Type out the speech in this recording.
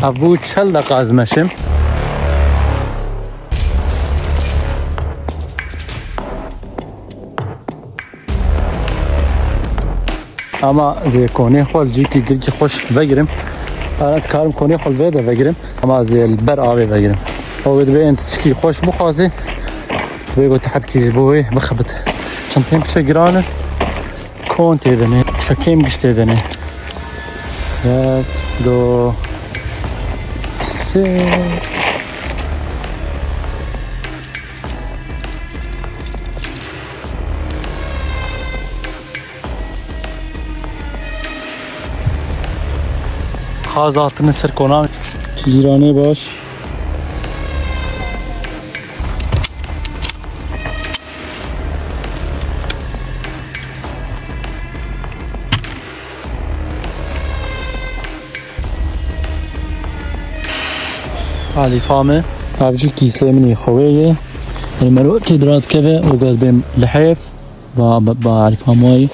ابو 40 دقیقه از مشیم. اما زي كوني خال جيكي جيكي خوش بقرم انا كارم كوني خال بيدا بقرم اما زي البر ابي بقرم هو تبي انت تشكي خوش بخازي تبي قلت حبكي بوي بخبط شنطين بشجرانه كون تيدني شكيم قش تيدني 1 2 3 خازاتını سر کنم جیرانه باش. علی فامه عبجی کیسه منی خویه المروت درات كذا وقاعد بين لحيف با علی فامای